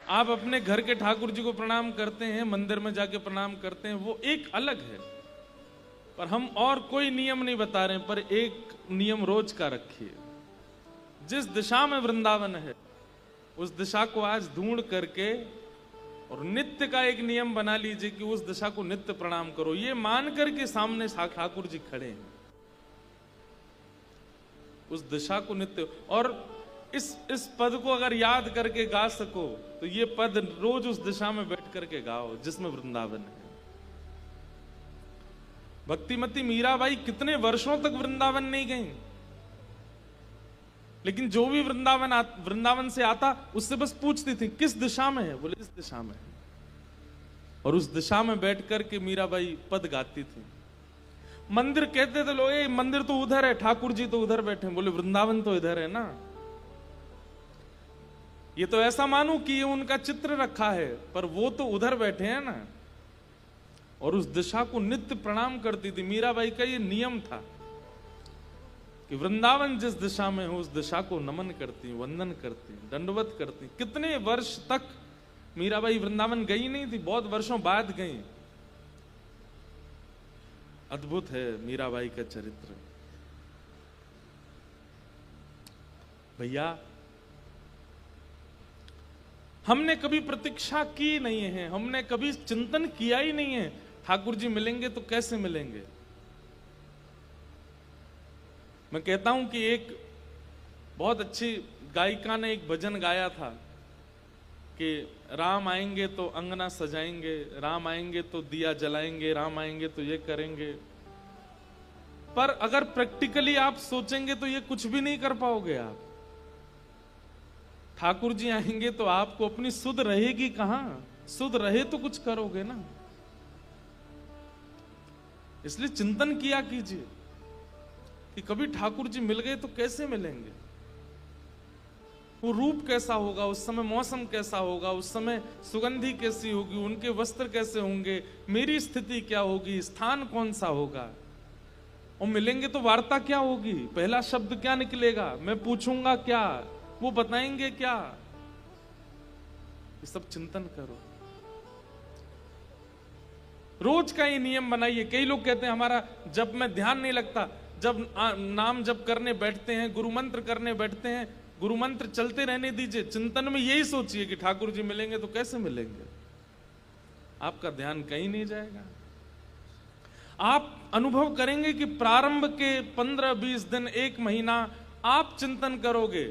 आप अपने घर के ठाकुर जी को प्रणाम करते हैं, मंदिर में जाके प्रणाम करते हैं, वो एक अलग है। पर हम और कोई नियम नहीं बता रहे हैं, पर एक नियम रोज का रखिए। जिस दिशा में वृंदावन है उस दिशा को आज ढूंढ करके और नित्य का एक नियम बना लीजिए कि उस दिशा को नित्य प्रणाम करो, ये मान करके सामने ठाकुर जी खड़े हैं, उस दिशा को नित्य। और इस पद को अगर याद करके गा सको तो ये पद रोज उस दिशा में बैठ करके गाओ जिसमें वृंदावन है। भक्तिमती मीराबाई कितने वर्षों तक वृंदावन नहीं गई, लेकिन जो भी वृंदावन से आता उससे बस पूछती थी किस दिशा में है, बोले इस दिशा में है, और उस दिशा में बैठ करके मीराबाई पद गाती थी। मंदिर कहते थे लोग, मंदिर तो उधर है, ठाकुर जी तो उधर बैठे, बोले वृंदावन तो इधर है ना। ये तो ऐसा मानो कि ये उनका चित्र रखा है, पर वो तो उधर बैठे हैं ना। और उस दिशा को नित्य प्रणाम करती थी। मीराबाई का ये नियम था कि वृंदावन जिस दिशा में हो उस दिशा को नमन करती, वंदन करती, दंडवत करती। कितने वर्ष तक मीराबाई वृंदावन गई नहीं थी, बहुत वर्षों बाद गई। अद्भुत है मीराबाई का चरित्र। भैया हमने कभी प्रतीक्षा की नहीं है, हमने कभी चिंतन किया ही नहीं है ठाकुर जी मिलेंगे तो कैसे मिलेंगे। मैं कहता हूं कि एक बहुत अच्छी गायिका ने एक भजन गाया था कि राम आएंगे तो अंगना सजाएंगे, राम आएंगे तो दिया जलाएंगे, राम आएंगे तो ये करेंगे। पर अगर प्रैक्टिकली आप सोचेंगे तो ये कुछ भी नहीं कर पाओगे आप। ठाकुर जी आएंगे तो आपको अपनी सुध रहेगी कहां, सुध रहे तो कुछ करोगे ना। इसलिए चिंतन किया कीजिए कि कभी ठाकुर जी मिल गए तो कैसे मिलेंगे, वो रूप कैसा होगा, उस समय मौसम कैसा होगा, उस समय सुगंधी कैसी होगी, उनके वस्त्र कैसे होंगे, मेरी स्थिति क्या होगी, स्थान कौन सा होगा, और मिलेंगे तो वार्ता क्या होगी, पहला शब्द क्या निकलेगा, मैं पूछूंगा क्या, वो बताएंगे क्या। ये सब चिंतन करो, रोज का ये नियम बनाइए। कई लोग कहते हैं हमारा जब में ध्यान नहीं लगता, जब नाम जप करने बैठते हैं, गुरु मंत्र करने बैठते हैं, गुरु मंत्र चलते रहने दीजिए। चिंतन में यही सोचिए कि ठाकुर जी मिलेंगे तो कैसे मिलेंगे, आपका ध्यान कहीं नहीं जाएगा। आप अनुभव करेंगे कि प्रारंभ के 15-20 दिन, एक महीना आप चिंतन करोगे